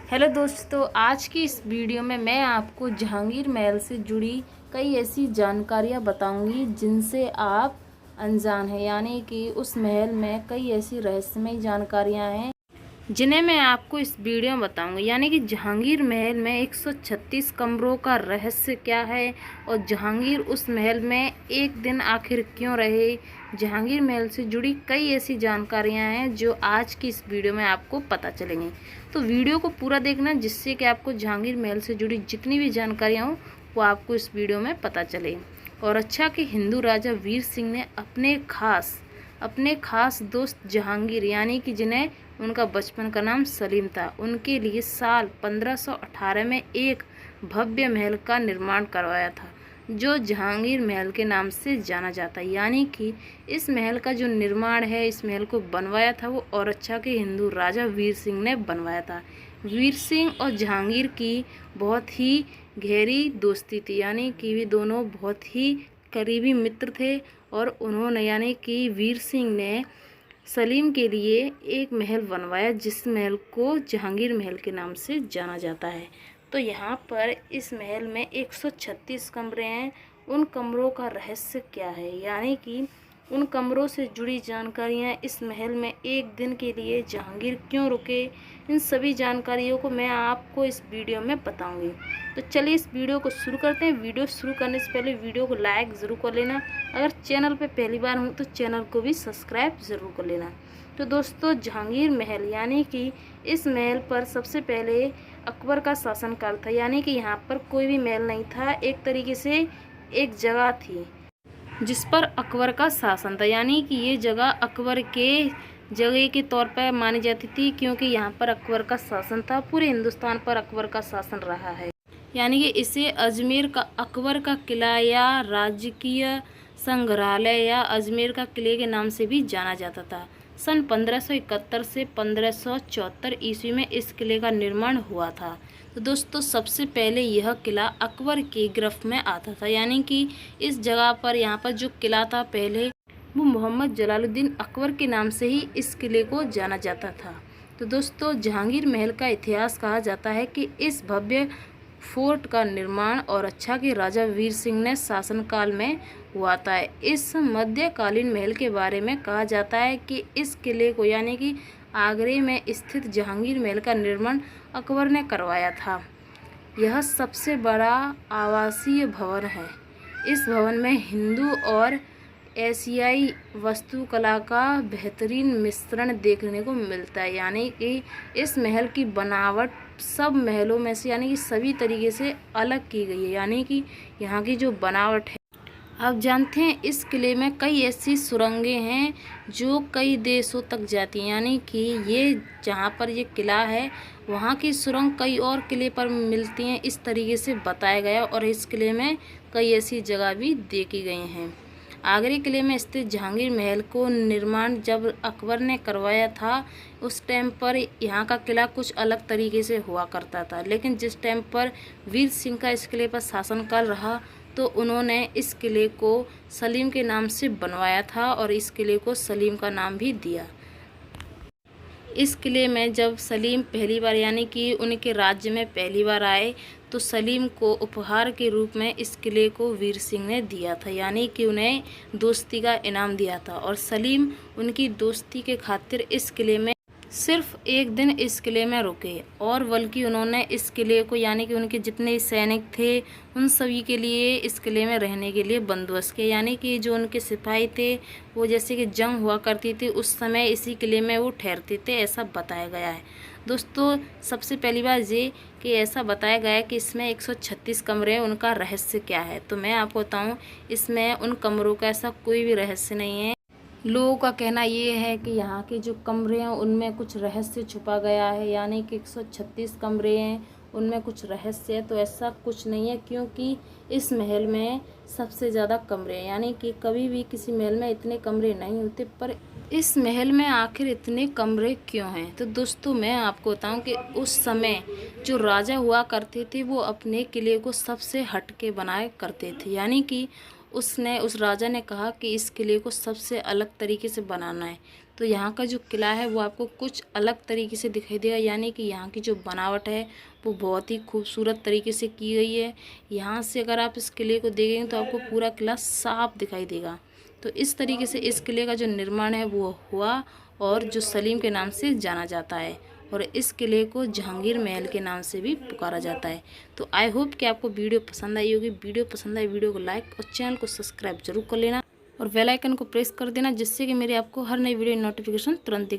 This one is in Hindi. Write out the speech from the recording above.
हेलो दोस्तों, आज की इस वीडियो में मैं आपको जहांगीर महल से जुड़ी कई ऐसी जानकारियां बताऊंगी जिनसे आप अनजान हैं। यानी कि उस महल में कई ऐसी रहस्यमय जानकारियां हैं जिन्हें मैं आपको इस वीडियो में बताऊंगी। यानी कि जहांगीर महल में 136 कमरों का रहस्य क्या है और जहांगीर उस महल में एक दिन आखिर क्यों रहे। जहांगीर महल से जुड़ी कई ऐसी जानकारियां हैं जो आज की इस वीडियो में आपको पता चलेंगी। तो वीडियो को पूरा देखना जिससे कि आपको जहांगीर महल से जुड़ी जितनी भी जानकारियाँ हों वो आपको इस वीडियो में पता चले। और अच्छा कि हिंदू राजा वीर सिंह ने अपने खास दोस्त जहांगीर यानी कि जिन्हें उनका बचपन का नाम सलीम था, उनके लिए साल 1518 में एक भव्य महल का निर्माण करवाया था जो जहांगीर महल के नाम से जाना जाता है। यानी कि इस महल का जो निर्माण है, इस महल को बनवाया था वो और अच्छा के हिंदू राजा वीर सिंह ने बनवाया था। वीर सिंह और जहांगीर की बहुत ही गहरी दोस्ती थी, यानी कि वे दोनों बहुत ही करीबी मित्र थे। और उन्होंने यानी कि वीर सिंह ने सलीम के लिए एक महल बनवाया जिस महल को जहांगीर महल के नाम से जाना जाता है। तो यहाँ पर इस महल में 136 कमरे हैं। उन कमरों का रहस्य क्या है, यानी कि उन कमरों से जुड़ी जानकारियाँ, इस महल में एक दिन के लिए जहांगीर क्यों रुके, इन सभी जानकारियों को मैं आपको इस वीडियो में बताऊंगी। तो चलिए इस वीडियो को शुरू करते हैं। वीडियो शुरू करने से पहले वीडियो को लाइक ज़रूर कर लेना। अगर चैनल पे पहली बार हूँ तो चैनल को भी सब्सक्राइब ज़रूर कर लेना। तो दोस्तों, जहांगीर महल यानी कि इस महल पर सबसे पहले अकबर का शासनकाल था। यानी कि यहाँ पर कोई भी महल नहीं था, एक तरीके से एक जगह थी जिस पर अकबर का शासन था। यानी कि ये जगह अकबर के जगह के तौर पर मानी जाती थी क्योंकि यहाँ पर अकबर का शासन था। पूरे हिंदुस्तान पर अकबर का शासन रहा है। यानी कि इसे अजमेर का अकबर का किला या राजकीय संग्रहालय या अजमेर का किले के नाम से भी जाना जाता था। सन 1571 से 1574 ईस्वी में इस किले का निर्माण हुआ था। तो दोस्तों, सबसे पहले यह किला अकबर की गिरफ्त में आता था। यानी कि इस जगह पर यहाँ पर जो किला था पहले वो मोहम्मद जलालुद्दीन अकबर के नाम से ही इस किले को जाना जाता था। तो दोस्तों, जहांगीर महल का इतिहास कहा जाता है कि इस भव्य फोर्ट का निर्माण और अच्छा के राजा वीर सिंह ने शासनकाल में हुआ था। इस मध्यकालीन महल के बारे में कहा जाता है कि इस किले को यानी कि आगरे में स्थित जहांगीर महल का निर्माण अकबर ने करवाया था। यह सबसे बड़ा आवासीय भवन है। इस भवन में हिंदू और एशियाई वास्तुकला का बेहतरीन मिश्रण देखने को मिलता है। यानी कि इस महल की बनावट सब महलों में से यानी कि सभी तरीके से अलग की गई है। यानी कि यहाँ की जो बनावट है, आप जानते हैं इस किले में कई ऐसी सुरंगें हैं जो कई देशों तक जाती हैं। यानी कि ये जहाँ पर ये किला है वहाँ की सुरंग कई और किले पर मिलती हैं, इस तरीके से बताया गया। और इस किले में कई ऐसी जगह भी देखी गई हैं। आगरे किले में स्थित जहांगीर महल को निर्माण जब अकबर ने करवाया था उस टाइम पर यहाँ का किला कुछ अलग तरीके से हुआ करता था। लेकिन जिस टाइम पर वीर सिंह का इस किले पर शासनकाल रहा तो उन्होंने इस किले को सलीम के नाम से बनवाया था और इस किले को सलीम का नाम भी दिया। इस किले में जब सलीम पहली बार यानी कि उनके राज्य में पहली बार आए तो सलीम को उपहार के रूप में इस किले को वीर सिंह ने दिया था। यानी कि उन्हें दोस्ती का इनाम दिया था और सलीम उनकी दोस्ती के खातिर इस किले में सिर्फ एक दिन इस किले में रुके और बल्कि उन्होंने इस किले को यानी कि उनके जितने सैनिक थे उन सभी के लिए इस किले में रहने के लिए बंदोबस्त किया। यानी कि जो उनके सिपाही थे वो जैसे कि जंग हुआ करती थी उस समय इसी किले में वो ठहरते थे, ऐसा बताया गया है। दोस्तों, सबसे पहली बात ये कि ऐसा बताया गया है कि इसमें 136 कमरे हैं। उनका रहस्य क्या है तो मैं आपको बताऊँ, इसमें उन कमरों का ऐसा कोई भी रहस्य नहीं है। लोगों का कहना ये है कि यहाँ के जो कमरे हैं उनमें कुछ रहस्य छुपा गया है। यानी कि 136 कमरे हैं उनमें कुछ रहस्य है, तो ऐसा कुछ नहीं है क्योंकि इस महल में सबसे ज़्यादा कमरे हैं। यानी कि कभी भी किसी महल में इतने कमरे नहीं होते, पर इस महल में आखिर इतने कमरे क्यों हैं। तो दोस्तों, मैं आपको बताऊं कि उस समय जो राजा हुआ करते थे वो अपने किले को सबसे हटके बनाया करते थे। यानी कि उस राजा ने कहा कि इस किले को सबसे अलग तरीके से बनाना है। तो यहाँ का जो किला है वो आपको कुछ अलग तरीके से दिखाई देगा, यानी कि यहाँ की जो बनावट है वो बहुत ही खूबसूरत तरीके से की गई है। यहाँ से अगर आप इस किले को देखेंगे तो आपको पूरा किला साफ दिखाई देगा। तो इस तरीके से इस किले का जो निर्माण है वो हुआ और जो सलीम के नाम से जाना जाता है, और इस किले को जहांगीर महल के नाम से भी पुकारा जाता है। तो आई होप कि आपको वीडियो पसंद आई होगी। वीडियो पसंद आई वीडियो को लाइक और चैनल को सब्सक्राइब जरूर कर लेना और बेल आइकन को प्रेस कर देना, जिससे कि मेरे आपको हर नई वीडियो नोटिफिकेशन तुरंत